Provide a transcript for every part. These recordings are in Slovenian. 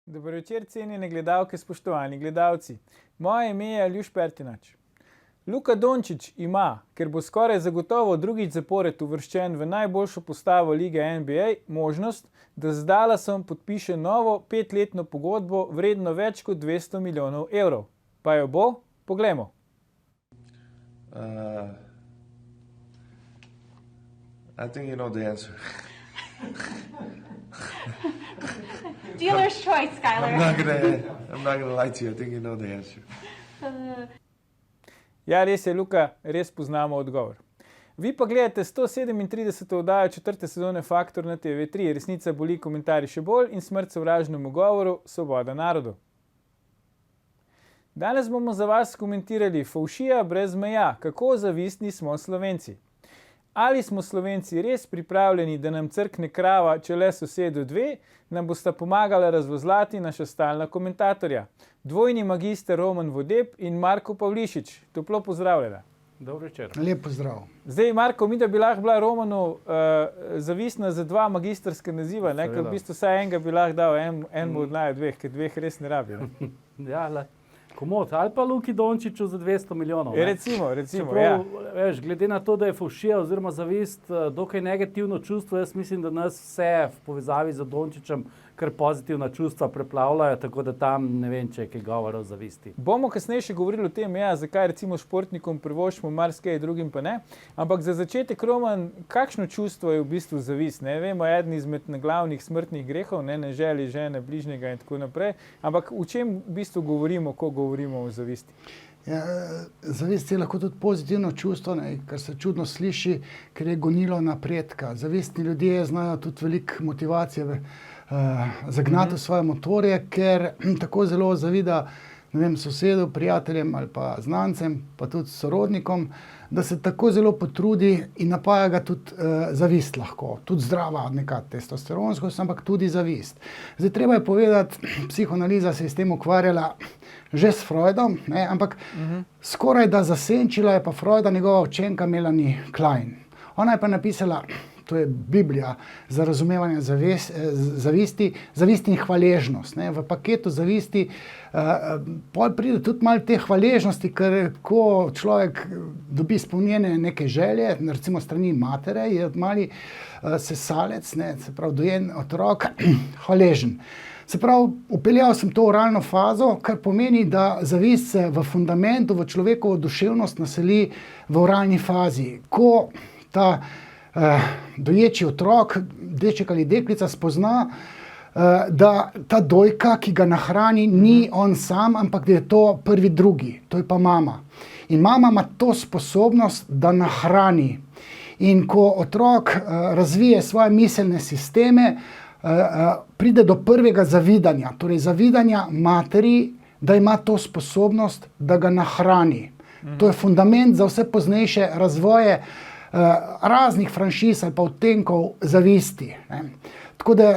Dober večer, cenjene gledalke, spoštovani gledalci. Moje ime je Aljuš Pertinač. Luka Dončić ima, ker bo skoraj zagotovo drugič zapored uvrščen v najboljšo postavo lige NBA, možnost, da z Dallasom podpiše novo 5-letno pogodbo vredno več kot 200 milijonov evrov. Pa jo bo? Poglejmo. I think you know the answer. Dealer's choice, Skylar. I'm not gonna lie to you. I think you know the answer. Ja, res je, Luka, res poznamo odgovor. Vi pa gledate 137. oddajo 4. sezone Faktor na TV3. Resnica boli, komentarji še bolj in smrt sovražnemu govoru, svoboda narodu. Danes bomo za vas komentirali Fovšija brez meja, kako zavistni smo Slovenci. Ali smo Slovenci res pripravljeni, da nam crkne krava, če le sosedu dve, nam bosta pomagala razvozlati naša stalna komentatorja. Dvojni magister Roman Vodeb in Marko Pavlišič. Toplo pozdravljena. Dobro večer. Lep pozdrav. Zdaj, Marko, mi da bi lahko bila Romanu zavistna za dva magistrska naziva, ne? Ker v bistvu vsaj enega bi lahko dal enemu od naju dveh, ker dveh res ne rabi. Ne? Ja, komod. Ali pa Luki Dončiću za 200 milijonov. Recimo, Čeprav, ja. Veš, glede na to, da je Fovšija oziroma zavist dokaj negativno čustvo, jaz mislim, da nas vse v povezavi z Dončićem kar pozitivna čustva preplavljajo, tako da tam ne vem, če je kaj govora o zavisti. Bomo kasneje še govorili o tem, ja, zakaj recimo športnikom privoščimo marsikaj, drugim pa ne. Ampak za začetek, Roman, kakšno čustvo je v bistvu zavist? Ne vemo, eden izmed glavnih smrtnih grehov, ne želi žene, bližnjega in tako naprej. Ampak v čem v bistvu govorimo, ko govorimo o zavisti? Ja, zavist je lahko tudi pozitivno čustvo, ne, kar se čudno sliši, ker je gonilo napredka. Zavistni ljudje znajo tudi veliko motivacije zagnati v svoje motorje, ker tako zelo zavida, ne vem, sosedu, prijateljem ali pa znancem, pa tudi sorodnikom, da se tako zelo potrudi in napaja ga tudi zavist lahko. Tudi zdrava neka testosteronskost, ampak tudi zavist. Zdaj, treba je povedati, psihoanaliza se je s tem ukvarjala že s Freudom, ne, ampak skoraj da zasenčila je pa Freuda njegova učenka Melanie Klein. Ona je pa napisala, to je Biblija za razumevanje zavisti, zavist in hvaležnost. Ne. V paketu zavisti pol pride tudi malo te hvaležnosti, ker ko človek dobi izpolnjene neke želje, recimo strani matere, je mali sesalec, ne, se pravi dojen otrok, hvaležen. Se pravi, upeljal sem to oralno fazo, kar pomeni, da zavist se v fundamentu, v človekovo duševnost naseli v oralni fazi. Ko ta doječi otrok, deček ali deklica spozna, da ta dojka, ki ga nahrani, ni on sam, ampak da je to prvi drugi, to je pa mama. In mama ima to sposobnost, da nahrani. In ko otrok razvije svoje miselne sisteme, pride do prvega zavidanja, torej zavidanja materi, da ima to sposobnost, da ga nahrani. To je fundament za vse poznejše razvoje raznih franšiz ali pa odtenkov zavisti. Ne. Tako da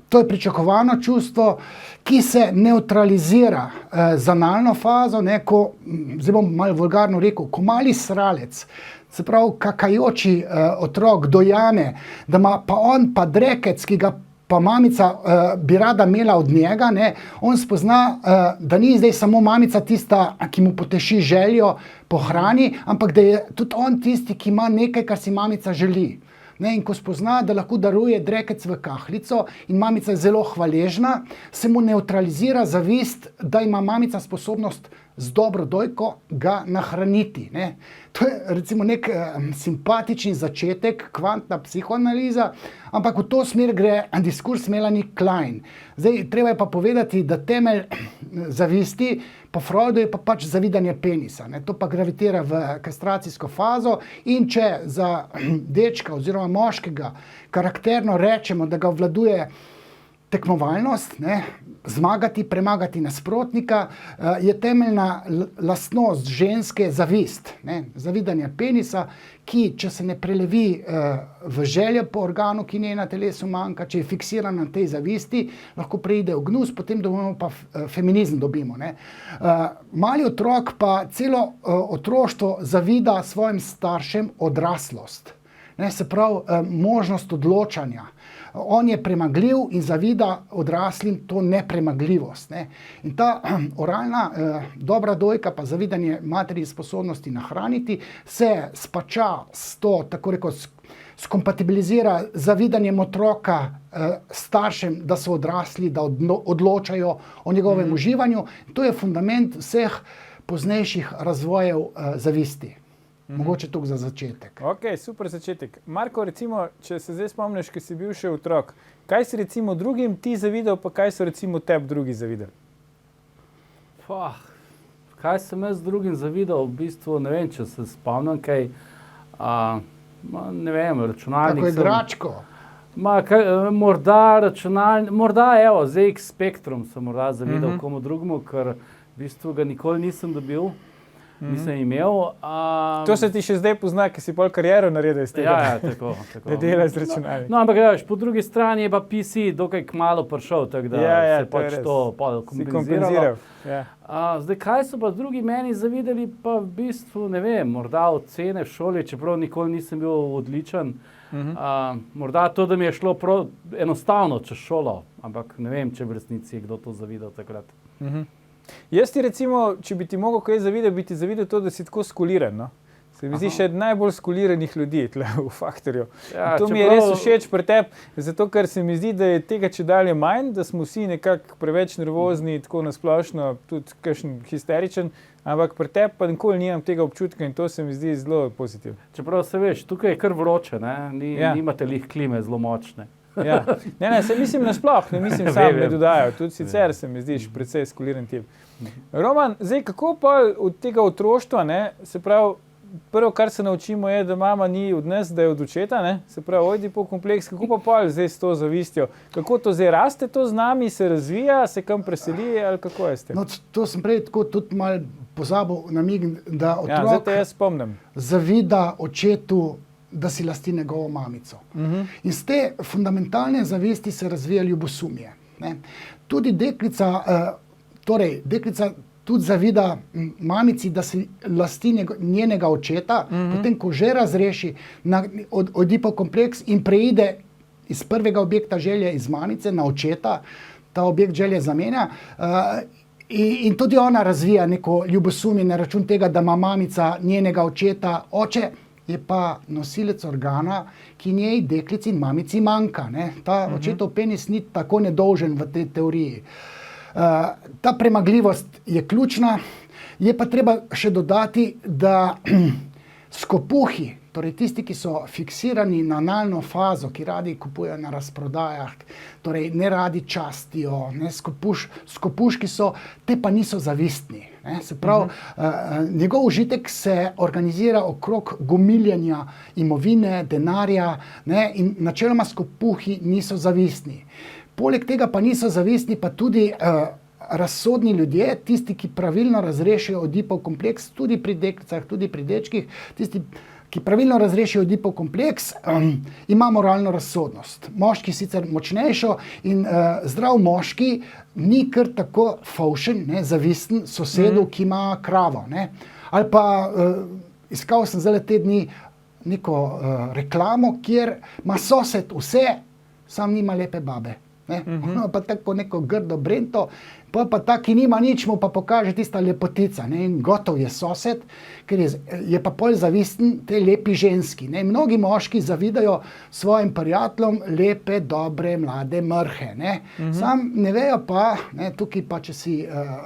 to je pričakovano čustvo, ki se nevtralizira z analno fazo, ne, ko, zdaj bom malo vulgarno rekel, ko mali sralec, se pravi kakajoči otrok dojame, da ima pa on pa drekec, ki ga pa mamica bi rada imela od njega, ne, on spozna, da ni zdaj samo mamica tista, ki mu poteši željo po hrani, ampak da je tudi on tisti, ki ima nekaj, kar si mamica želi. Ne, in ko spozna, da lahko daruje drekec v kahlico in mamica je zelo hvaležna, se mu nevtralizira zavist, da ima mamica sposobnost z dobro dojko ga nahraniti. Ne. To je recimo nek simpatični začetek, kvantna psihoanaliza, ampak v to smer gre diskurs Melanie Klein. Zdaj, treba je pa povedati, da temelj zavisti po Freudu je pa pač zavidanje penisa. Ne. To pa gravitira v kastracijsko fazo in če za dečka oziroma moškega karakterno rečemo, da ga obvladuje tekmovalnost, ne, zmagati, premagati nasprotnika, je temeljna lastnost ženske zavist, ne, zavidanje penisa, ki, če se ne prelevi v željo po organu, ki njej na telesu manjka, če je fiksirana na tej zavisti, lahko preide v gnus, potem dobimo pa feminizem dobimo. Ne. Mali otrok pa celo otroštvo zavida svojim staršem odraslost. Ne, se pravi, možnost odločanja. On je premagljiv in zavida odraslim to nepremagljivost. Ne. In ta oralna dobra dojka pa zavidanje materi sposobnosti nahraniti se spača s to, tako rekoč, skompatibilizira zavidanjem otroka staršem, da so odrasli, da odločajo o njegovem uživanju. To je fundament vseh poznejših razvojev zavisti. Mogoče tukaj za začetek. Ok, super začetek. Marko, recimo, če se zdaj spomniš, ko si bil še otrok, kaj si recimo drugim ti zavidal, pa kaj so recimo tebi drugi zavidali? Kaj sem jaz drugim zavidal? V bistvu ne vem, če se spomnim kaj. Ne vem, računalnik. Tako je igračko. Morda računalnik, morda evo, ZX Spectrum sem morda zavidal komu drugemu, ker v bistvu ga nikoli nisem dobil. Nisem imel. To se ti še zdaj pozna, ker si pol kariero naredil iz tega. Ja, tako. Ne delaš z računalnikom. No, ampak veš, po drugi strani je pa PC dokaj kmalu prišel, tako da se pač to kompenziralo. Zdaj, kaj so pa drugi meni zavidali, pa v bistvu ne vem, morda ocene v šoli, čeprav nikoli nisem bil odličen. Morda to, da mi je šlo enostavno čez šolo, ampak ne vem, če v resnici je kdo to zavidal takrat. Jaz ti recimo, če bi ti mogel kaj zavidati, bi ti zavidal to, da si tako skuliran, no? Se mi zdi še najbolj skuliranih ljudi tle v Faktorju. To mi je res všeč pri tebi, zato ker se mi zdi, da je tega čedalje manj, da smo vsi nekako preveč nervozni, tako nasplošno, tudi kakšen histeričen, ampak pri tebi pa nikoli nimam tega občutka in to se mi zdi zelo pozitivno. Čeprav se veš, tukaj je kar vroče, ne? Nimate lih klime zelo močne. Ja. Ne, se mislim nasploh, ne mislim sam ne dodajo, tudi sicer se mi zdiš precej skuliran tip. Roman, zdaj kako pa od tega otroštva, ne, se pravi, prvo, kar se naučimo je, da mama ni od nas, da je od očeta, ne, se pravi, Ojdipov kompleks, kako pa zdaj s to zavistjo? Kako to zdaj raste, to z nami, se razvija, se kam preseli ali kako je s tem? No, to sem prej tako tudi malo pozabil namigniti, da otrok zdaj te jaz spomnim. Zavida očetu, da si lasti njegovo mamico. Iz te fundamentalne zavesti se razvija ljubosumje. Ne. Tudi deklica tudi zavida mamici, da si lasti njenega očeta, potem ko že razreši Ojdipov kompleks in preide iz prvega objekta želje iz mamice na očeta, ta objekt želje zamenja, in tudi ona razvija neko ljubosumje na račun tega, da ima mamica njenega očeta, oče je pa nosilec organa, ki njej, deklici in mamici manjka. Ne? Ta očetov penis ni tako nedolžen v tej teoriji. Ta premagljivost je ključna, je pa treba še dodati, da skopuhi, torej tisti, ki so fiksirani na analno fazo, ki radi kupujejo na razprodajah, torej ne radi častijo, ne, skopuški so, te pa niso zavistni. Ne, se pravi, njegov užitek se organizira okrog gomiljenja imovine, denarja, ne, in načeloma skopuhi niso zavistni. Poleg tega pa niso zavistni pa tudi razsodni ljudje, tisti, ki pravilno razrešijo Ojdipov kompleks, tudi pri deklicah, tudi pri dečkih, tisti, ki pravilno razrešijo Ojdipov kompleks, ima moralno razsodnost. Moški sicer močnejšo in zdrav moški ni kar tako fovšen, ne, zavisten sosedu, ki ima kravo. Ne. Ali pa iskal sem zdaj te dni neko reklamo, kjer ima sosed vse, sam nima lepe babe. Ne. Ono pa tako neko grdo brento, pa ta, ki nima nič, mu pa pokaže tista lepotica, ne, in gotov je sosed, ker je pa pol zavisten tej lepi ženski. Ne. Mnogi moški zavidajo svojim prijateljem lepe, dobre, mlade mrhe. Ne. Sam ne vejo pa, ne, tukaj pa, če si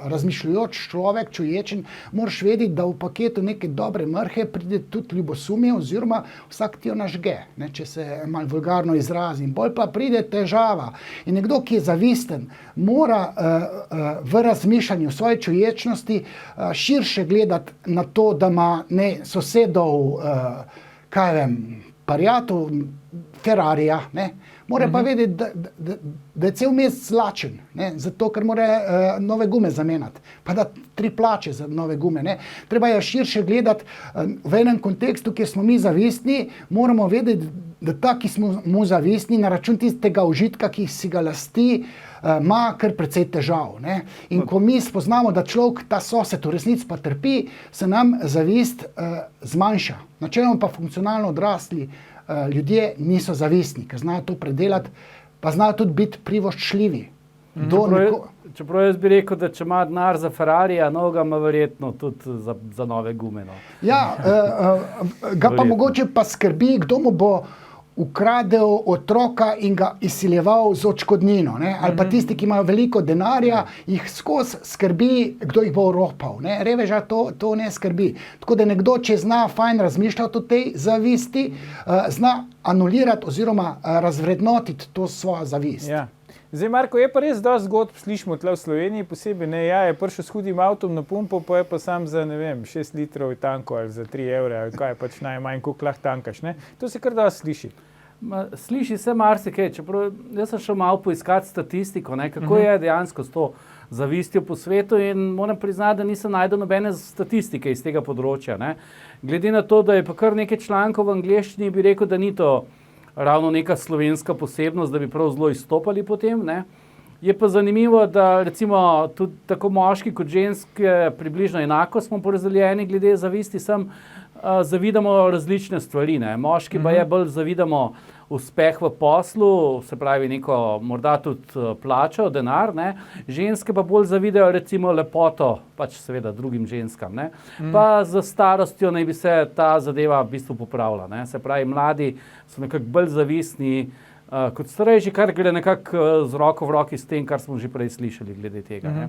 razmišljujoč človek, čuječen, moraš vedeti, da v paketu neke dobre mrhe pride tudi ljubosumje, oziroma vsak ti jo nažge, ne, če se malo vulgarno izrazim. Bolj pa pride težava. In nekdo, ki je zavisten, mora v razmišljanju svoje čuječnosti širše gledati na to, da ima sosedov, kaj vem, prijatelj, Ferrarija, ne. Mora pa vedeti, da je cel mesec lačen, ne, zato ker mora nove gume zamenjati, pa da 3 plače za nove gume. Ne. Treba je širše gledati v enem kontekstu, kjer smo mi zavistni, moramo vedeti, da ta, ki smo mu zavistni, na račun tistega užitka, ki si ga lasti, ima kar precej težav. Ne. In ko mi spoznamo, da človek, ta sosed v resnici pa trpi, se nam zavist zmanjša. Načeloma pa funkcionalno odrasli ljudje niso zavistni, ker znajo to predelati, pa znajo tudi biti privoščljivi. Čeprav jaz bi rekel, da če ima denar za Ferrarija, noga ima verjetno tudi za nove gume. No. Ja, ga pa mogoče pa skrbi, kdo mu bo ukradel otroka in ga izsiljeval z odškodnino. Ali pa tisti, ki imajo veliko denarja, jih skozi skrbi, kdo jih bo oropal. Reveža to ne skrbi. Tako da nekdo, če zna fajn razmišljati o tej zavisti, zna anulirati oziroma razvrednotiti to svojo zavist. Ja. Zdaj, Marko, je pa res dosti zgodb, slišimo tle v Sloveniji posebej, je prišel s hudim avtom na pumpo, pa je pa sam za, 6 litrov tanko ali za 3 evre, ali kaj pač najmanj, koliko lahko tankaš, ne? To se kar dosti sliši. Sliši se marsikaj, čeprav jaz sem šel malo poiskati statistiko, kako je dejansko s to zavistjo po svetu in moram priznati, da nisem najdel nobene statistike iz tega področja. Glede na to, da je pa kar nekaj člankov v angleščini, bi rekel, da ni to ravno neka slovenska posebnost, da bi prav zelo izstopali potem. Je pa zanimivo, da recimo tudi tako moški kot ženske približno enako smo porazdeljeni glede zavisti, zavidamo različne stvari. Moški pa je bolj zavidamo uspeh v poslu, se pravi neko morda tudi plačo, denar, ženske pa bolj zavidajo recimo lepoto, pač seveda drugim ženskam. Pa za starostjo naj bi se ta zadeva v bistvu popravila. Se pravi, mladi so nekako bolj zavistni kot starejši, kar gre nekako z roko v roki s tem, kar smo že prej slišali glede tega.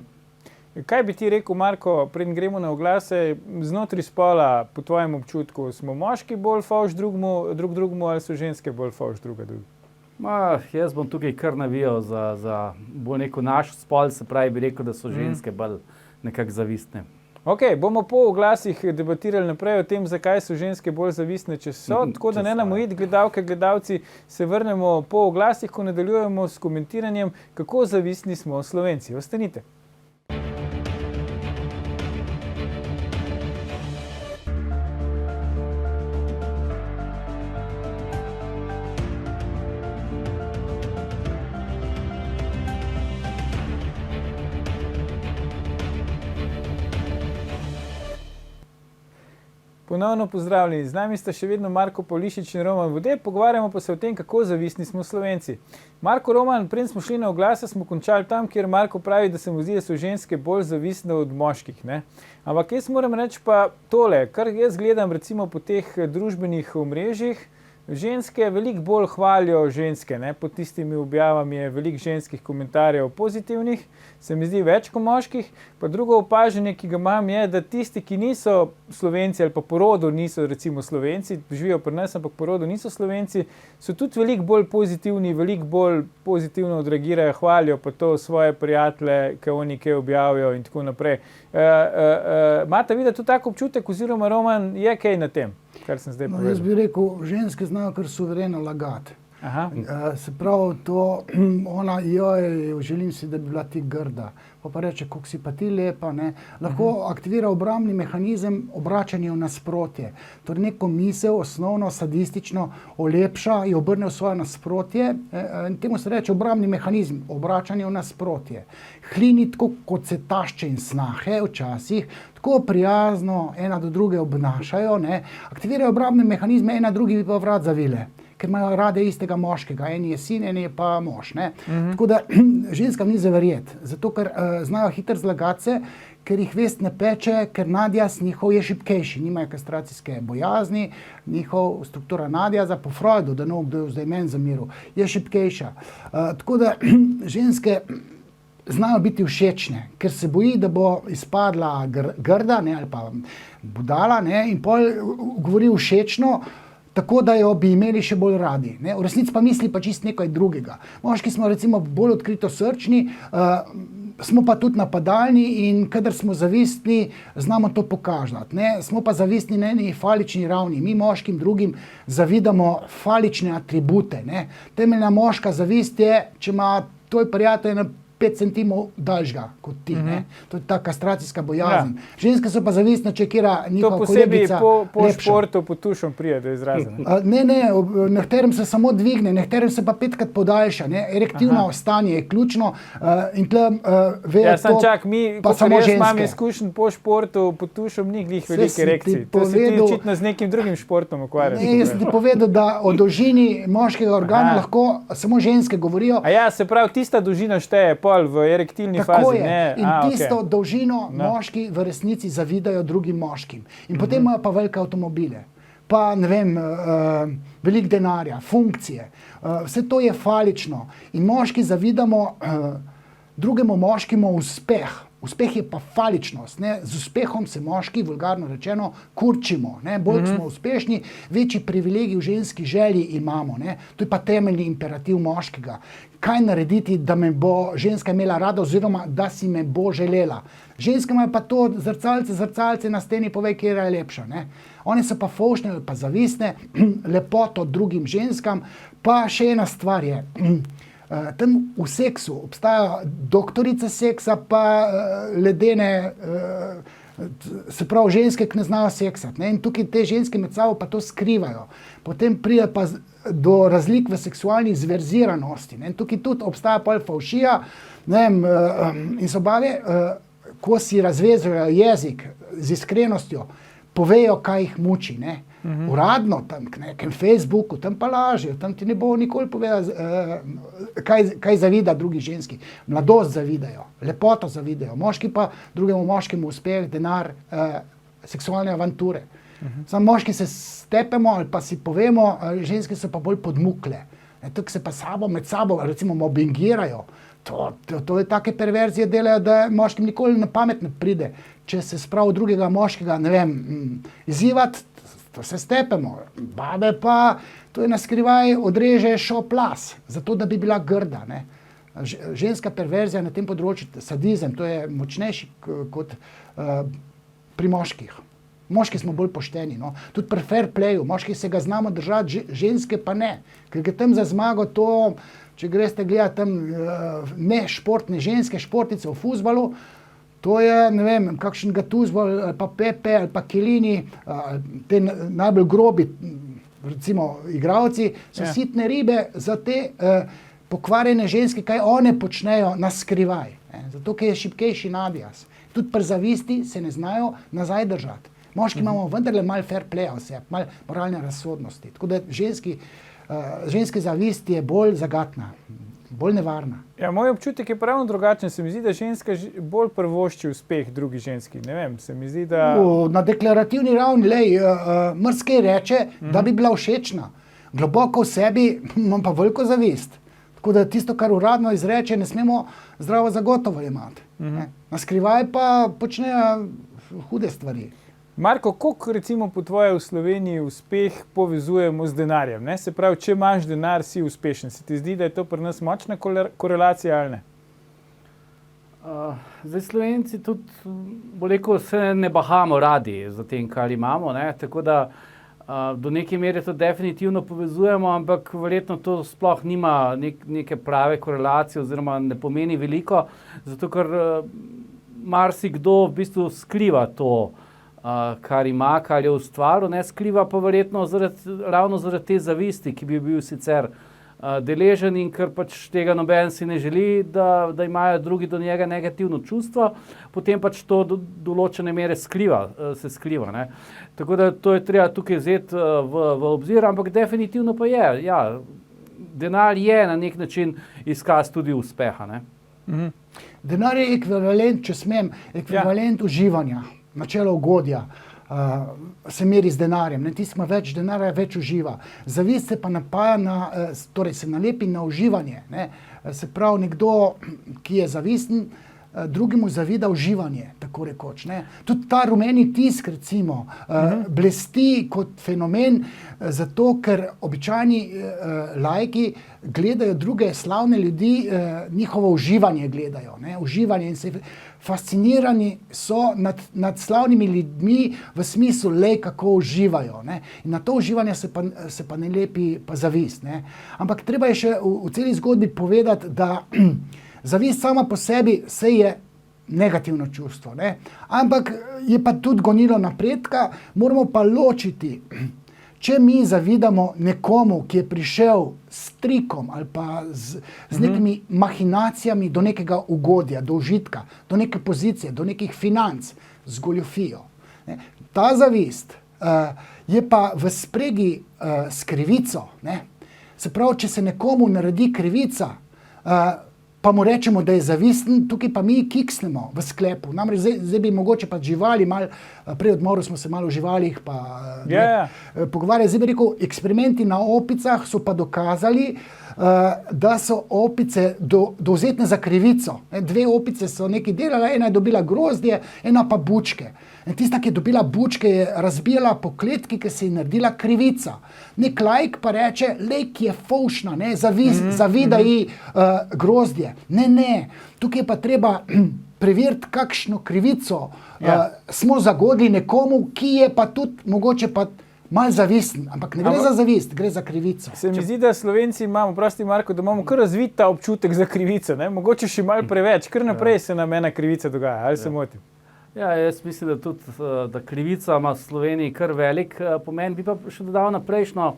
Kaj bi ti rekel, Marko, preden gremo na oglase, znotraj spola, po tvojem občutku, smo moški bolj fovš drug drugemu ali so ženske bolj fovš druga drugi? Jaz bom tukaj kar navijal za bolj neko naš spol, se pravi, bi rekel, da so ženske bolj nekako zavistne. Ok, bomo po oglasih debatirali naprej o tem, zakaj so ženske bolj zavistne, če so. Tako da ne nam ujeti, gledalke, gledalci, se vrnemo po oglasih, ko nadaljujemo s komentiranjem, kako zavistni smo Slovenci. Ostanite. Ponovno pozdravljeni. Z nami sta še vedno Marko Pavlišič in Roman Vodeb. Pogovarjamo pa se o tem, kako zavistni smo Slovenci. Marko, Roman, preden smo šli na oglase, smo končali tam, kjer Marko pravi, da se mu zdi, da so ženske bolj zavistne od moških. Ampak jaz moram reči pa tole, kar jaz gledam recimo po teh družbenih omrežjih, ženske veliko bolj hvalijo ženske. Pod tistimi objavami je veliko ženskih komentarjev pozitivnih, se mi zdi več kot moških. Pa drugo opažanje, ki ga imam, je, da tisti, ki niso Slovenci ali pa po rodu niso recimo Slovenci, živijo pri nas, ampak po rodu niso Slovenci, so tudi veliko bolj pozitivni, veliko bolj pozitivno odreagirajo, hvalijo pa to svoje prijatelje, ki oni kaj objavijo in tako naprej. Imate videti tudi tak občutek, oziroma Roman, je kaj na tem, kar sem zdaj povedal? Jaz bi rekel, ženske znajo kar suvereno lagati. Se pravi, to ona, želim si, da bi bila ti grda. Pa reče, kako si pa ti lepa, lahko aktivira obrambni mehanizem obračanja v nasprotje. Torej neko misel, osnovno, sadistično, olepša in obrne v svoje nasprotje. Temu se reče obrambni mehanizem, obračanje v nasprotje. Hlini tako, kot se tašče in snahe včasih, tako prijazno ena do druge obnašajo, aktivirajo obrambne mehanizme, ena drugi bi pa vrat zavile. Ker imajo rade istega moškega, eni je sin, eni je pa mož. Tako da ženskam ni za verjeti, zato ker znajo hitro zlagati se, ker jih vest ne peče, ker nadjaz njihov je šibkejši, nimajo kastracijske bojazni, njihov struktura nadjaza po Freudu, da kdo je zdaj meni zamiril, je šibkejša. Tako da ženske znajo biti všečne, ker se boji, da bo izpadla grda ali pa budala in pol govori všečno, tako da jo bi imeli še bolj radi. V resnici pa misli pa čist nekaj drugega. Moški smo recimo bolj odkrito srčni, smo pa tudi napadalni in kadar smo zavistni, znamo to pokazati. Smo pa zavistni na eni falični ravni. Mi moškim drugim zavidamo falične atribute. Temeljna moška zavist je, če ima tvoj prijatelj 5 centimetrov daljšega kot ti. To je ta kastracijska bojazen. Ženske so pa zavistne, če kjera To njihova posebej kolegica po lepša. športu, po tušom pride do izraza. Ne? Ne, nekaterim se samo dvigne, nekaterim se pa 5krat podaljša. Ne? Erektivno stanje je ključno in tle ve Ja, sam to, čak, mi, pa kot samo jaz imam ženske. izkušenj po športu, po tušom ni glih Saj velike sem ti erekcije. To se ti povedal- očitno z nekim drugim športom ukvarjaš. Ne, jaz sem ti povedal, da o dolžini moškega organa Aha. lahko samo ženske govorijo. A ja, se pravi, tista dolžina šteje pol v erektilni Tako fazi. je. Ne? In tisto okej. dolžino moški v resnici zavidajo drugim moškim. In potem imajo pa velike avtomobile. Pa ne vem, veliko denarja, funkcije. Vse to je falično. In moški zavidamo drugemu moškemu uspeh. Uspeh je pa faličnost. Ne? Z uspehom se moški, vulgarno rečeno, kurčimo. Ne? Bolj smo uspešni, večji privilegij v ženski želji imamo. Ne? To je pa temeljni imperativ moškega. Kaj narediti, da me bo ženska imela rada, oziroma da si me bo želela. Ženske imajo pa to zrcalce na steni, povej, kje je lepša. Ne? One so pa fovšne, pa zavistne, lepoto drugim ženskam. Pa še ena stvar je. Tam v seksu obstajajo doktorice seksa, pa ledene, se pravi ženske, ki ne znajo seksati. Ne? In tukaj te ženske med sabo pa to skrivajo. Potem pride pa do razlik v seksualni zverziranosti. Ne? In tukaj tudi obstaja pol favšija, ne vem, in so bave, ko si razvezujejo jezik z iskrenostjo, povejo, kaj jih muči. Ne? Uradno, tam na nekem Facebooku, tam pa lažejo, tam ti ne bo nikoli povedal, kaj zavida drugi ženski. Mladost zavidajo, lepoto zavidajo, moški pa drugemu moškemu uspeh, denar, seksualne avanture. Samo moški se stepemo ali pa si povemo, ženske so pa bolj podmukle. Tukaj se pa med sabo recimo mobbingirajo. To je take perverzije delajo, da moškim nikoli na pamet ne pride. Če se spravi drugega moškega, ne vem, izzivati, to se stepemo. Babe pa, to je na skrivaj, odreže šoplas, zato da bi bila grda. Ne? Ženska perverzija na tem področju, sadizem, to je močnejši kot pri moških. Moški smo bolj pošteni. No? Tudi pri fair playu, moški se ga znamo držati, ženske pa ne. Ker je tam za zmago to, če greste gledati tam ne športne ženske, športnice v fuzbalu, to je, ne vem, kakšen Gattuso ali pa Pepe ali pa Chiellini, te najbolj grobi, recimo, igralci, so sitne ribe za te pokvarjene ženske, kaj one počnejo na skrivaj. Zato, ker je šibkejši nadjaz. Tudi pri zavisti se ne znajo nazaj držati. Moški imamo vendarle malo fair playa vse, malo moralne razsodnosti. Tako da ženske zavist je bolj zagatna, bolj nevarna. Ja, moj občutek je pravno drugačen. Se mi zdi, da ženska bolj privošči uspeh drugi ženski. Ne vem, se mi zdi, da... Na deklarativni ravni, mrskej reče, da bi bila všečna. Globoko v sebi imam pa veliko zavist. Tako da tisto, kar uradno izreče, ne smemo zdravo zagotovo imati. Na skrivaj pa počnejo hude stvari. Marko, koliko recimo po tvoje v Sloveniji uspeh povezujemo z denarjem? Ne? Se pravi, če imaš denar, si uspešen. Se ti zdi, da je to pri nas močna korelacija ali ne? Zdaj Slovenci tudi, bo rekel, se ne bahamo radi za tem, kar imamo. Ne? Tako da do neke mere to definitivno povezujemo, ampak verjetno to sploh nima neke prave korelacije oziroma ne pomeni veliko, zato ker marsikdo v bistvu skriva to, kar ima, kar je ustvaril, ne skriva pa verjetno ravno zaradi te zavisti, ki bi bil sicer deležen in ker pač tega noben si ne želi, da imajo drugi do njega negativno čustvo, potem pač to do določene mere se skriva. Ne. Tako da to je treba tukaj vzeti v obzir, ampak definitivno pa je, ja, denar je na nek način izkaz tudi uspeha. Ne. Denar je ekvivalent, če smem, ekvivalent uživanja. Načelo ugodja se meri z denarjem. Tisti, ki ima več denarja, več uživa. Zavist se pa napaja torej se nalepi na uživanje. Ne? Se pravi, nekdo, ki je zavisten, drugemu zavida uživanje, tako rekoč. Ne? Tudi ta rumeni tisk, recimo, blesti kot fenomen, zato ker običajni laiki gledajo druge slavne ljudi, njihovo uživanje gledajo. Ne? Uživanje in se fascinirani so nad slavnimi ljudmi v smislu, kako uživajo. Ne? In na to uživanje se pa ne lepi pa zavist. Ne? Ampak treba je še v celi zgodbi povedati, da Zavist sama po sebi se je negativno čustvo, ne? Ampak je pa tudi gonilo napredka, moramo pa ločiti. Če mi zavidamo nekomu, ki je prišel s trikom ali pa z nekimi mahinacijami do nekega ugodja, do užitka, do neke pozicije, do nekih financ, z goljufijo. Ne? Ta zavist je pa v spregi s krivico. Ne? Se pravi, če se nekomu naredi krivica, pa mu rečemo, da je zavisten, tukaj pa mi kiksnemo v sklepu. Namreč zdaj bi mogoče pa živali, prej odmoru smo se malo o živalih pogovarjali, zdaj bi rekel, eksperimenti na opicah so pa dokazali, da so opice dovzetne za krivico. Dve opice so nekaj delale, ena je dobila grozdje, ena pa bučke. Tista, ki je dobila bučke, je razbijala po kletki, ki se je naredila krivica. Nek laik pa reče, lejk je fovšna, zavida ji grozdje. Ne, tukaj pa treba preveriti, kakšno krivico smo zagodili nekomu, ki je pa tudi mogoče pa malo zavisten, ampak ne gre za zavist, gre za krivico. Se mi zdi, da Slovenci imamo, prosti Marko, da imamo kar razvit ta občutek za krivico, ne? Mogoče še malo preveč, kar naprej se nam ena krivica dogaja, ali se motim? Ja, jaz mislim, da tudi da krivica ima v Sloveniji kar velik pomen. Bi pa še dodal na prejšnjo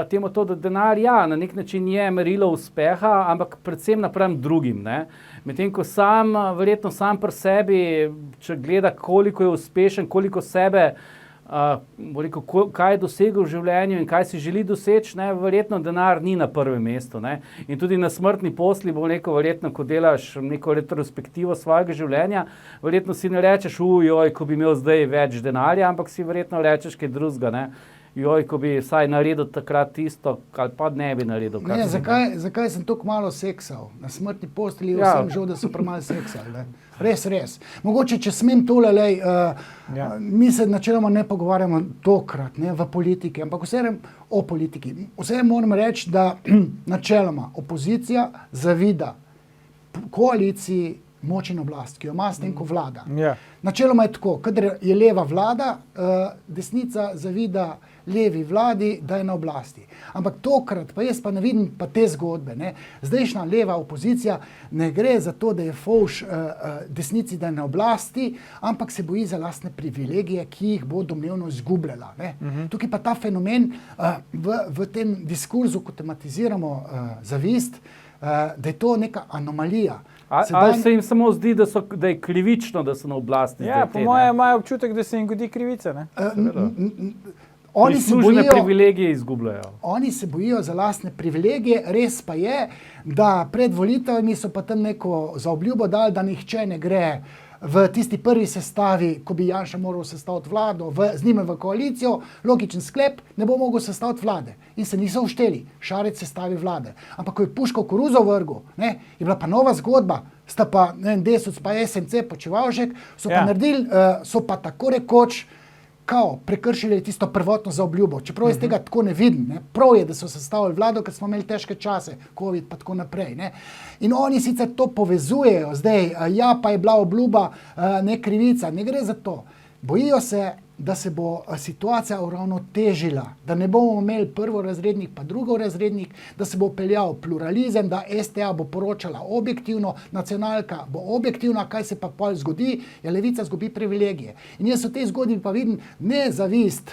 temo to, da denar na nek način je merilo uspeha, ampak predvsem napram drugim. Ne? Medtem ko verjetno sam pri sebi, če gleda, koliko je uspešen, koliko sebe, kaj je dosegel v življenju in kaj si želi doseči, verjetno denar ni na prvem mestu. Ne? In tudi na smrtni posli bo verjetno, ko delaš neko retrospektivo svojega življenja, verjetno si ne rečeš, ko bi imel zdaj več denarja, ampak si verjetno rečeš kaj drugega. Ko bi vsaj naredil takrat tisto, ali pa ne bi naredil. Zakaj sem tako malo seksal? Na smrtni postelji sem žal, da so premalo seksali. Res. Mogoče, če smem tole, mi se načeloma ne pogovarjamo tokrat v politiki, ampak vseeno o politiki. Vseeno moram reči, da načeloma opozicija zavida koaliciji moč in oblast, ki jo ima s tem, ko vlada. Načeloma je tako, kadar je leva vlada, desnica zavida levi vladi, da je na oblasti. Ampak tokrat, pa jaz pa ne vidim pa te zgodbe. Zdajšnja leva opozicija ne gre za to, da je fovš desnici, da je na oblasti, ampak se boji za lastne privilegije, ki jih bo domnevno izgubljala. Tukaj pa ta fenomen v tem diskurzu, ko tematiziramo zavist, da je to neka anomalija. Ali se jim samo zdi, da je krivično, da so na oblasti? Po mojem imajo občutek, da se jim godi krivica. Prislužene privilegije izgubljajo. Oni se bojijo za lastne privilegije, res pa je, da pred volitvami so pa tam neko zaobljubo dali, da nihče ne gre v tisti prvi sestavi, ko bi Janša moral sestaviti vlado, z njime v koalicijo, logičen sklep, ne bo mogel sestaviti vlade. In se niso ušteli, Šarec sestavi vlade. Ampak ko je Puško koruzo vrgel, je bila pa nova zgodba, sta pa Desus pa SMC Počivalšek, so pa naredili, so pa tako rekoč, prekršili tisto prvotno zaobljubo. Čeprav jaz tega tako ne vidim. Prav je, da so sestavili vlado, ker smo imeli težke čase, COVID pa tako naprej. In oni sicer to povezujejo zdaj, pa je bila obljuba ne krivica, ne gre za to. Bojijo se, da se bo situacija uravnotežila, da ne bomo imeli prvorazrednih pa drugorazrednih, da se bo peljal pluralizem, da STA bo poročala objektivno, nacionalka bo objektivna, kaj se pa pol zgodi, je levica zgubi privilegije. In jaz v tej zgodbi pa vidim ne zavist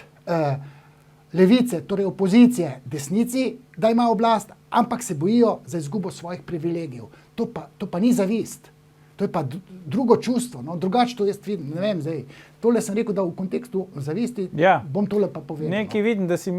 levice, torej opozicije desnici, da ima oblast, ampak se bojijo za izgubo svojih privilegijev. To pa ni zavist. To je pa drugo čustvo, drugače to jaz vidim, ne vem zdaj. Tole sem rekel, da v kontekstu zavisti bom tole pa povedal. Nekaj vidim, da si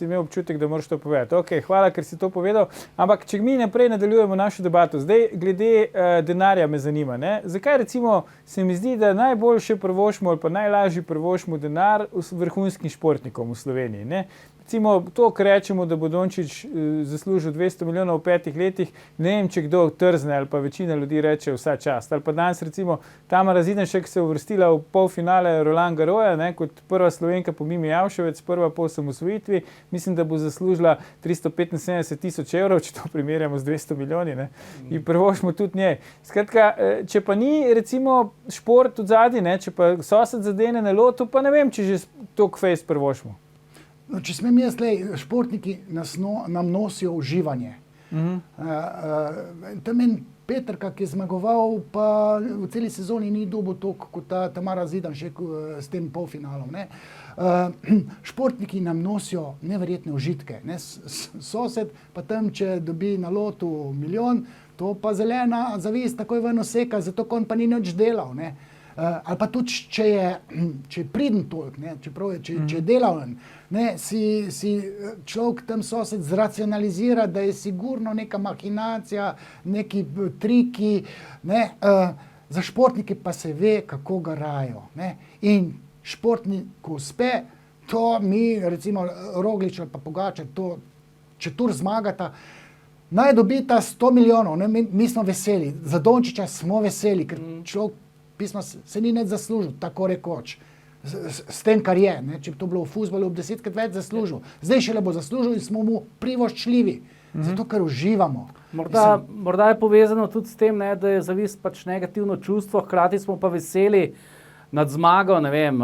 imel občutek, da moraš to povedati. Ok, hvala, ker si to povedal. Ampak, če mi naprej nadaljujemo našo debato, zdaj glede denarja me zanima. Zakaj recimo se mi zdi, da najboljše prvošmo ali pa najlažje prvošmo denar vrhunskim športnikom v Sloveniji? Recimo to, kar rečemo, da bo Dončić zaslužil 200 milijonov v 5 letih, ne vem, če kdo trzne ali pa večina ljudi reče vsa čast. Ali pa danes recimo Tamara Zidanšek se uvrstila v polfinale Roland Garrosa, kot prva Slovenka po Mimi Javševec, prva po osamosvojitvi, mislim, da bo zaslužila 375.000 evrov, če to primerjamo z 200 milijoni. In prvošmo tudi njej. Skratka, če pa ni recimo šport od zadnji, če pa sosed zadene na lotu, pa ne vem, če že toliko fejst prvošmo. Če smem jaz, športniki nam nosijo uživanje. To je meni Petrka, ki je zmagoval, pa v celi sezoni ni dobil toliko kot ta Tamara Zidanšek s tem polfinalom. Ne. Športniki nam nosijo neverjetne užitke. Ne. Sosed pa tam, če dobi na lotu 1 milijon, to pa zelena zavist takoj ven oseka, zato on pa ni nič delal. Ne. Ali pa tudi, če je priden toliko, ne, če je delaven, ne, si človek tam sosed zracionalizira, da je sigurno neka mahinacija, neki triki, ne, za športnike pa se ve, kako garajo. Ne. In športniku uspe, to mi, recimo Roglič ali pa Pogačar, to, če tur zmagata, naj dobita 100 milijonov, ne, mi smo veseli, za Dončića smo veseli, ker človek pismo se ni nič zaslužil, tako rekoč, s tem, kar je. Ne? Če bi to bilo v fuzbalu, bi 10-krat več zaslužil. Zdaj šele bo zaslužil in smo mu privoščljivi, zato ker uživamo. Morda je povezano tudi s tem, ne, da je zavist pač negativno čustvo, hkrati smo pa veseli nad zmago, ne vem,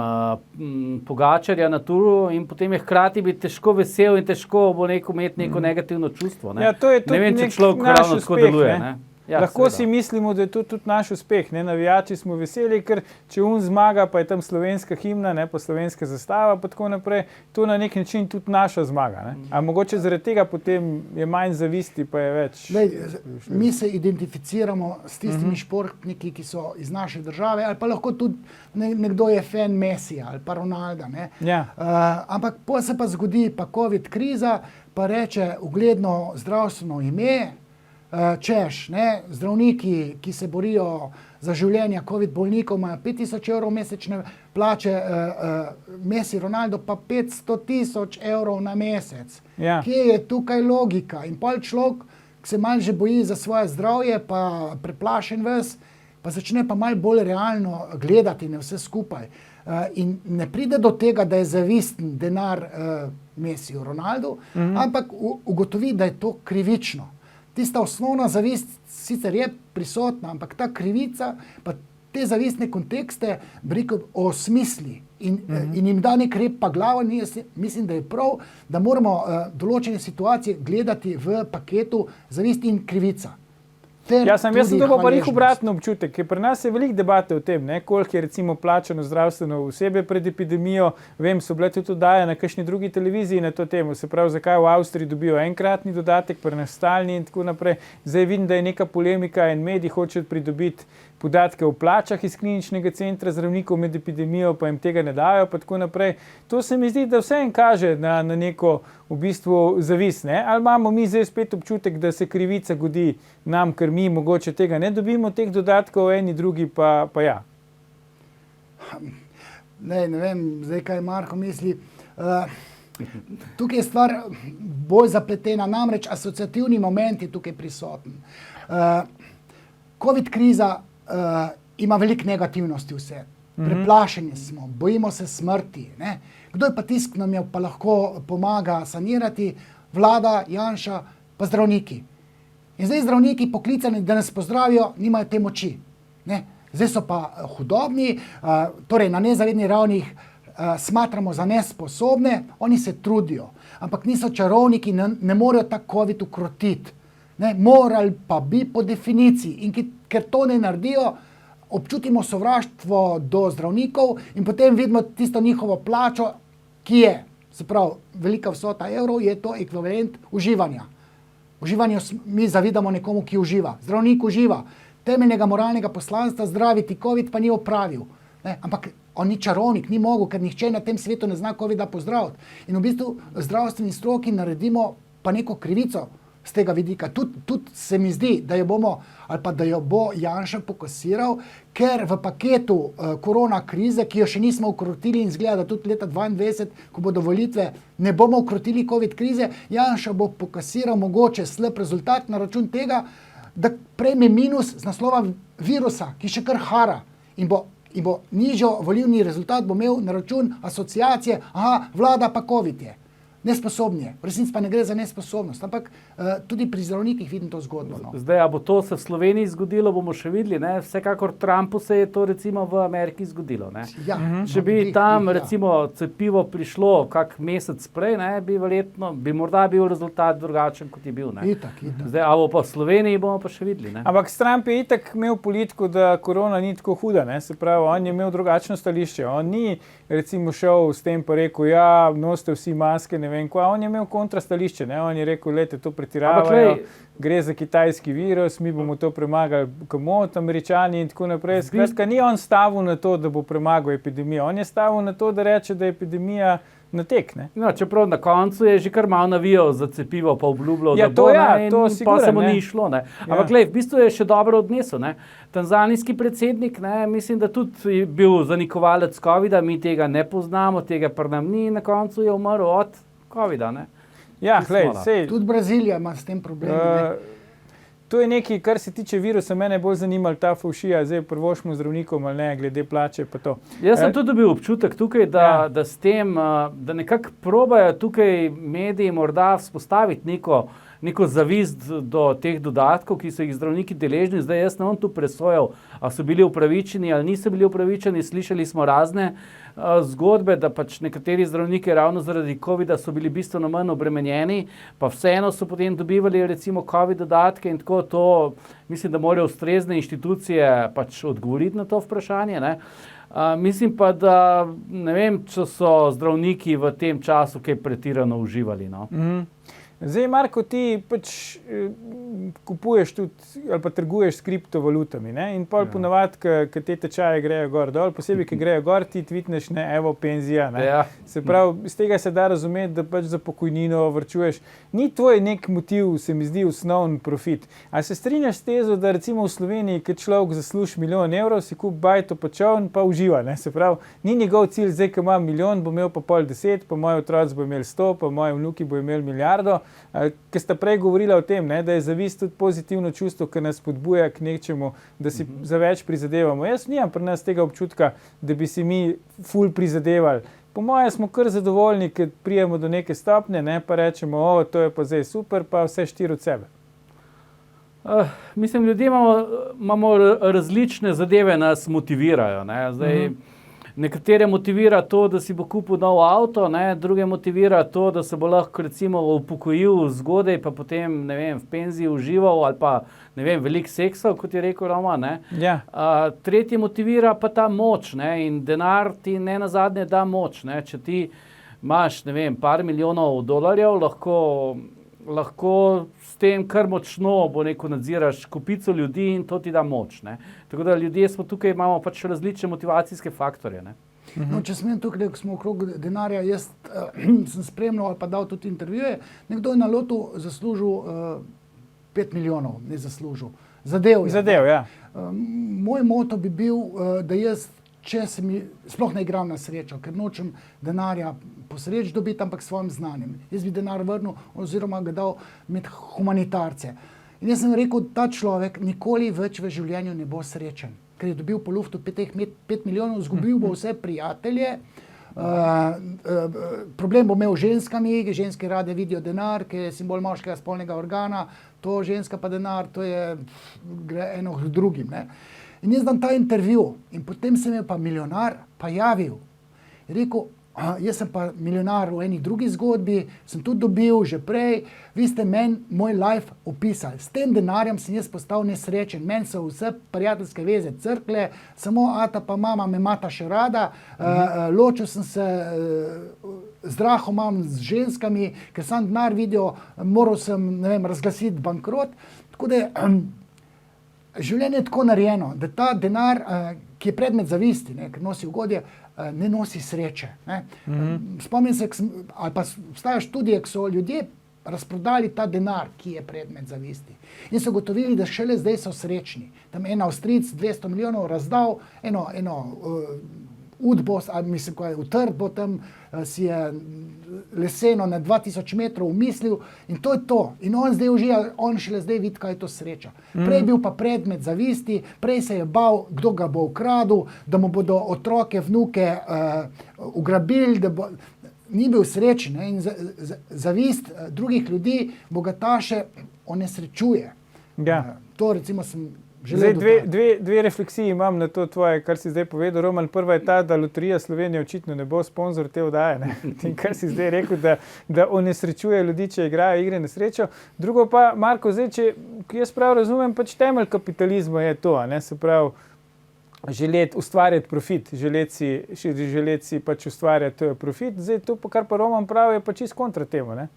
Pogačarja na Turu in potem je hkrati biti težko vesel in težko bo imeti neko negativno čustvo. Ne? Ja, to je tudi ne vem, če nek človek naš ravno tako uspeh, deluje. ne. Ne? Ja, Lahko seveda. si mislimo, da je to tudi naš uspeh. Ne? Navijači smo veseli, ker če zmaga, pa je tam slovenska himna, ne? Pa slovenska zastava, pa tako naprej. To na nek način tudi naša zmaga. Ne? A mogoče zaradi tega potem je manj zavisti, pa je več. Lej, mi se identificiramo s tistimi športniki, ki so iz naše države, ali pa lahko tudi nekdo je fan Messija ali pa Ronalda. Ne? Ja. Ampak pa se pa zgodi pa COVID kriza, pa reče ugledno zdravstveno ime, češ, ne, zdravniki, ki se borijo za življenja COVID bolnikov, imajo 5000 evrov mesečne plače, Messi, Ronaldo pa 500 000 evrov na mesec. Ja. Kje je tukaj logika? In pol človek, ki se malo že boji za svoje zdravje, pa preplašen ves, pa začne pa malo bolj realno gledati na vse skupaj. In ne pride do tega, da je zavisten denar Messiju, Ronaldu, ampak ugotovi, da je to krivično. Tista osnovna zavist sicer je prisotna, ampak ta krivica, pa te zavistne kontekste, bi rekel, osmisli in jim da nek rep pa glavo. Mislim, da je prav, da moramo določene situacije gledati v paketu zavist in krivica. Jaz sem dobil pa njih obratno občutek, ker pri nas je veliko debate o tem, koliko je recimo plačano zdravstveno osebje pred epidemijo. Vem, so bile tudi oddaje na kakšni drugi televiziji na to temo, se pravi, zakaj v Avstriji dobijo enkratni dodatek, pri nas stalni in tako naprej. Zdaj vidim, da je neka polemika in mediji hočejo pridobiti podatke o plačah iz kliničnega centra zdravnikov med epidemijo, pa jim tega ne dajo, pa tako naprej. To se mi zdi, da vse en kaže na neko v bistvu zavis, ne? Ali imamo mi zdaj spet občutek, da se krivica godi nam, ker mi mogoče tega ne dobimo, teh dodatkov, eni drugi pa ja. Ne vem, zdaj kaj Marko misli. Tukaj je stvar bolj zapletena, namreč asociativni moment je tukaj prisoten. COVID kriza ima veliko negativnosti vse. Preplašeni smo, bojimo se smrti. Ne? Kdo je pa tisk, nam je pa lahko pomaga sanirati? Vlada, Janša, pa zdravniki. In zdaj zdravniki poklicani, da nas pozdravijo, nimajo te moči. Ne? Zdaj so pa hudobni, torej na nezavedni ravni smatramo za nesposobne, oni se trudijo, ampak niso čarovniki, ne morejo ta COVID ukrotiti. Ne? Morali pa bi po definiciji in ker to ne naredijo, občutimo sovraštvo do zdravnikov in potem vidimo tisto njihovo plačo, ki je, se pravi, velika vsota evrov, je to ekvivalent uživanja. Uživanje mi zavidamo nekomu, ki uživa. Zdravnik uživa. Temeljnega moralnega poslanstva zdraviti COVID pa ni opravil. Ne? Ampak on ni čarovnik, ni mogel, ker nihče na tem svetu ne zna COVID-a pozdraviti. In v bistvu zdravstveni stroki naredimo pa neko krivico z tega vidika. Tudi se mi zdi, da jo bomo, ali pa da jo bo Janša pokasiral, ker v paketu korona krize, ki jo še nismo ukrotili in izgleda, da tudi leta 2022, ko bodo volitve, ne bomo ukrotili COVID krize, Janša bo pokasiral mogoče slab rezultat na račun tega, da prejme minus z naslova virusa, ki še kar hara in bo nižjo volilni rezultat bo imel na račun asociacije, aha, vlada pa COVID je. nesposobni. V resnici pa ne gre za nesposobnost, ampak tudi pri zdravnikih vidim to zgodbo. No. Zdaj, a bo to se v Sloveniji zgodilo, bomo še videli. Ne? Vsekakor Trumpu se je to recimo v Ameriki zgodilo. Ne? Ja, Če bi no, tam ja. recimo cepivo prišlo kak mesec prej, ne, bi morda bil rezultat drugačen, kot je bil. Ne? Itak. Zdaj, a bo pa v Sloveniji, bomo pa še videli. Ne? Ampak Trump je itak imel politiko, da korona ni tako huda. Ne? Se pravi, on je imel drugačno stališče. On ni recimo šel s tem pa rekel, ja, nosite vsi maske, ne vem kva. On je imel kontrastališče. Ne? On je rekel, lejte, to pretiravajo, gre za kitajski virus, mi bomo to premagali, komot, Američani in tako naprej. Skratka, ni on stavil na to, da bo premagal epidemijo. On je stavil na to, da reče, da je epidemija natek. No, čeprav na koncu je že kar malo navijal za cepivo, pa obljubljal, Ja, da bo, to ja, ne, in to pa sigurno, se mu ne. ni šlo. Ne. Ampak glej, v bistvu je še dobro odnesel. Ne. Tanzanijski predsednik, ne, mislim, da tudi je bil zanikovalec COVID-a, mi tega ne poznamo, tega pa nam ni, na koncu je umrl od COVID-a. Ne. Ja, Čisto glej, malo. sej, Tudi Brazilija ima s tem problem. Ne. to je nekaj, kar se tiče virusa, mene je bolj zanimala ta fovšija, zdaj prvošmo zdravnikom ali ne, glede plače pa to. Jaz sem tudi dobil občutek tukaj, da s tem, da nekako probajo tukaj mediji morda vzpostaviti neko zavist do teh dodatkov, ki so jih zdravniki deležni. Zdaj jaz ne bom tu presojal, ali so bili upravičeni ali niso bili upravičeni. Slišali smo razne zgodbe, da pač nekateri zdravniki ravno zaradi COVID-a so bili bistveno manj obremenjeni, pa vseeno so potem dobivali recimo COVID dodatke in tako to, mislim, da morajo ustrezne inštitucije pač odgovoriti na to vprašanje, ne. Mislim pa, da ne vem, če so zdravniki v tem času kaj pretirano uživali, no. Zdaj, Marko, ti pač kupuješ tudi ali pa trguješ s kriptovalutami, ne? In pol ponavadi, ko te tečaje grejo gor dol, posebej, ki grejo gor, ti tvitneš, ne, evo, penzija, ne? Ja. Se pravi, iz tega se da razumeti, da pač za pokojnino varčuješ. Ni tvoj nek motiv, se mi zdi, osnovni profit. A se strinjaš s tezo, da recimo v Sloveniji, kad človek zasluži 1 milijon evrov, si kup bajto pa čoln pa uživa, ne? Se pravi, ni njegov cilj, zdaj, ko imam 1 milijon, bo imel pa pol 10, pa moji otroci bo imeli 100, pa moji vnuki bo imeli milijardo. Ker sta prej govorila o tem, ne, da je zavist tudi pozitivno čustvo, ki nas spodbuja k nečemu, da si za več prizadevamo. Jaz nimam pri nas tega občutka, da bi si mi ful prizadevali. Po mojem smo kar zadovoljni, ker prijemo do neke stopnje, ne, pa rečemo, o, to je pa zdaj super, pa vse štiri od sebe. Mislim, ljudje imamo različne zadeve, nas motivirajo. Ne. Zdaj, nekatere motivira to, da si bo kupil nov avto, ne, druge motivira to, da se bo lahko recimo upokojil zgodaj, pa potem, ne vem, v penziji užival ali pa, ne vem, veliko seksal, kot je rekel Roma, ne. Ja. Tretje motivira pa ta moč, ne, in denar ti ne nazadnje da moč, ne. Če ti imaš, ne vem, par milijonov dolarjev, lahko s tem kar močno, bo neko nadziraš kupico ljudi in to ti da moč, ne. Tako da ljudje smo tukaj, imamo pač različne motivacijske faktorje, ne. No, če smem tukaj, ko smo okrog denarja, jaz sem spremljal ali pa dal tudi intervjuje, nekdo je na lotu zaslužil 5 milijonov, ne zaslužil. Zadev je. Zadev, ja. Moj moto bi bil, da jaz, če se mi sploh ne igram na srečo, ker nočem denarja po sreč dobiti, ampak s svojim znanjem. Jaz bi denar vrnil oziroma ga dal med humanitarce. In jaz sem rekel, ta človek nikoli več v življenju ne bo srečen, ker je dobil po luftu 5 milijonov, izgubil bo vse prijatelje, problem bo imel z ženskami, ženske rade vidijo denar, ki je simbol moškega spolnega organa, to ženska pa denar, to je gre eno k drugim, ne. In jaz dam ta intervju in potem se mi je pa milijonar pa javil. Je rekel, jaz sem pa milijonar v eni drugi zgodbi, sem tudi dobil že prej, vi ste meni moj life opisali. S tem denarjem sem jaz postal nesrečen, meni so vse prijateljske veze crkle, samo ata pa mama me mata še rada, ločil sem se, zdraho imam z ženskami, ker sam denar vidijo, moral sem, ne vem, razglasiti bankrot, tako da življenje je tako narejeno, da ta denar, ki je predmet zavisti, ne, ker nosi ugodje, ne nosi sreče. Ne. Spomnim se, ali pa obstajajo študije, ki so ljudje razprodali ta denar, ki je predmet zavisti. In so gotovili, da šele zdaj so srečni. Tam en Avstrijec 200 milijonov razdal, eno udbo, mislim, ko je utrt, bo tam si je leseno na 2000 metrov umislil in to je to. In on zdaj uživa, on šele zdaj vidi, kaj je to sreča. Prej bil pa predmet zavisti, prej se je bal, kdo ga bo ukradil, da mu bodo otroke, vnuke ugrabili, da bo... ni bil srečen, ne, in zavist drugih ljudi, bogataše, onesrečuje. Ja. To recimo sem Zdaj, želel dve refleksiji imam na to tvoje, kar si zdaj povedal, Roman. Prva je ta, da Loterija Slovenije očitno ne bo sponzor te oddaje. Ne? In kar si zdaj rekel, da onesrečuje ljudi, če igrajo igre na srečo. Drugo pa, Marko, zdaj, če jaz prav razumem, pač temelj kapitalizma je to, ne? Se pravi, želeti ustvarjati profit, želeti si pač ustvarjati profit. Zdaj, to, kar pa Roman pravi, je pa čist kontra temu, ne?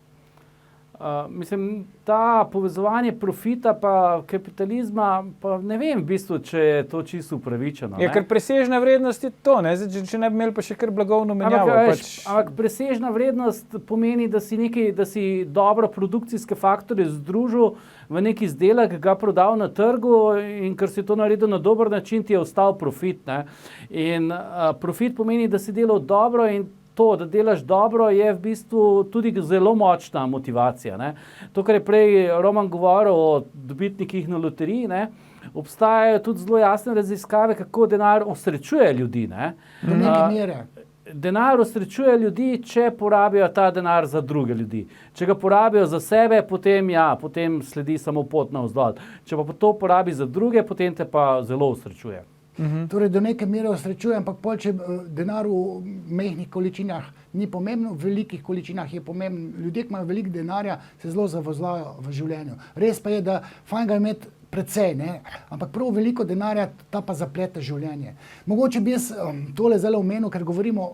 Mislim, ta povezovanje profita pa kapitalizma, pa ne vem v bistvu, če je to čisto upravičeno. Ja, ker presežna vrednost je to, ne? Zdaj, če ne bi imeli pa še kar blagovno menjavo. Ampak presežna vrednost pomeni, da si dobro produkcijske faktorje združil v neki izdelek, ga prodal na trgu in ker si to naredil na dober način, ti je ostal profit. Ne? In profit pomeni, da si delal dobro in to, da delaš dobro, je v bistvu tudi zelo močna motivacija. Ne? To, kar je prej Roman govoril o dobitnikih na loteriji, ne? Obstajajo tudi zelo jasne raziskave, kako denar osrečuje ljudi. Ne? do neke mere. Denar osrečuje ljudi, če porabijo ta denar za druge ljudi. Če ga porabijo za sebe, potem sledi samo pot navzdol. Če pa to porabi za druge, potem te pa zelo osrečuje. Torej, do neke mere osrečuje, ampak pol, če denar v majhnih količinah ni pomembno, v velikih količinah je pomembno. Ljudje, ki imajo veliko denarja, se zelo zavozlajo v življenju. Res pa je, da fajn ga imeti precej, ne? Ampak prav veliko denarja ta pa zaplete življenje. Mogoče bi jaz tole zelo omenil, ker govorimo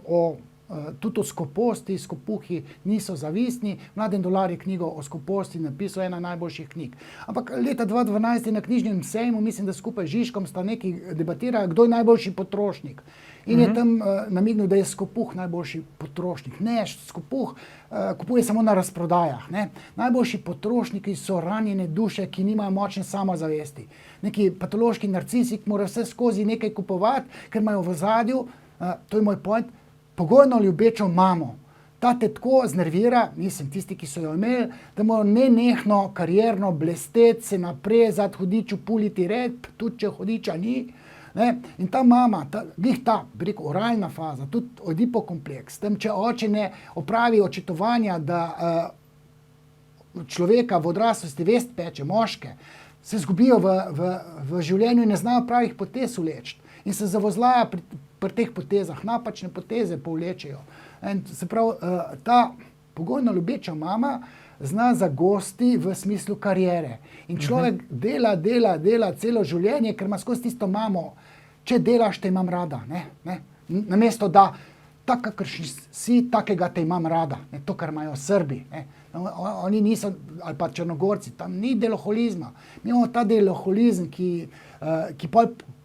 tudi o skoposti, skopuhi niso zavistni. Mladen Dolar je knjigo o skoposti napisal, ena najboljših knjig. Ampak leta 2012 na knjižnem sejmu, mislim, da skupaj z Žižkom sta neki debatirali, kdo je najboljši potrošnik. In je tam namignil, da je skopuh najboljši potrošnik. Ne, skopuh kupuje samo na razprodajah. Ne? Najboljši potrošniki so ranjene duše, ki nimajo močne samozavesti. Neki patološki narcisi, ki morajo vse skozi nekaj kupovati, ker imajo v ozadju, to je moj point, pogojno ljubečo mamo. Ta te tako znervira, mislim, tisti, ki so jo imeli, da morajo nenehno karierno blesteti, se naprezati, hudiču puliti rep, tudi če hudiča ni. Ne? In ta mama, bi rekel, oralna faza, tudi odipokompleks, tam če oče ne opravi očetovanja, da človeka v odraslosti vest peče, moške, se zgubijo v življenju in ne znajo pravih potez vleči. In se zavozlajo pri teh potezah, napačne poteze povlečejo. In se pravi, ta pogojno ljubeča mama zna zagosti v smislu kariere. In človek dela celo življenje, ker ima skozi tisto mamo, če delaš, te imam rada. Ne? Namesto da, tak, kakršni si, takega te imam rada. Ne? To, kar imajo Srbi. Ne? Oni niso, ali pa Črnogorci, tam ni deloholizma. Mi imamo ta deloholizem, ki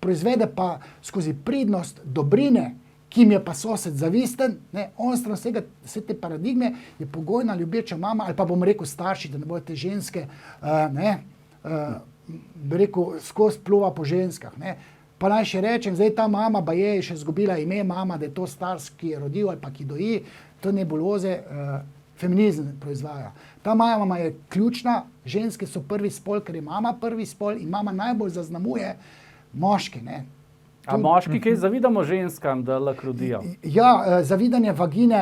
proizvede pa skozi pridnost dobrine, ki mi je pa sosed zavisten, ne, onstran vse te paradigme je pogojna ljubeča mama, ali pa bom rekel starši, da ne bodo te ženske, bi rekel, skozi pluva po ženskah. Ne. Pa naj še rečem, zdaj ta mama pa je še izgubila ime mama, da je to starš, ki je rodil ali pa ki doji, to nebuloze, feminizem proizvaja. Ta mama je ključna, ženske so prvi spol, ker je mama prvi spol in mama najbolj zaznamuje moški, ne. A moški kaj zavidamo ženskam, da lahko rodijo? Ja, zavidanje vagine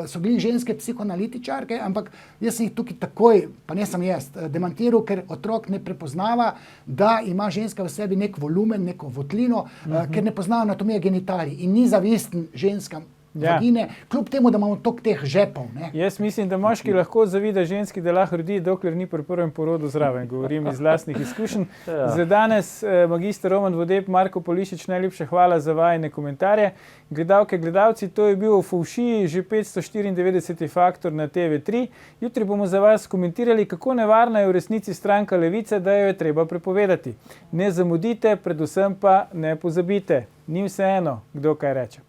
so bili ženske psihoanalitičarke, ampak jaz sem jih tukaj takoj, pa ne sem jaz, demantiral, ker otrok ne prepoznava, da ima ženska v sebi nek volumen, neko votlino, ker ne pozna anatomije genitalij in ni zavisten ženskam vagine, kljub temu, da imamo toliko teh žepov. Ne? Jaz mislim, da moški lahko zavida ženski, da lahko rodi, dokler ni pri prvem porodu zraven. Govorim iz lastnih izkušenj. Za danes magister Roman Vodeb, Marko Polišič, najlepša hvala za vajine komentarje. Gledalke, gledalci, to je bil v Fovšiji že 594. faktor na TV3. Jutri bomo za vas komentirali, kako nevarna je v resnici stranka Levice, da jo je treba prepovedati. Ne zamudite, predvsem pa ne pozabite. Ni vseeno, kdo kaj reče.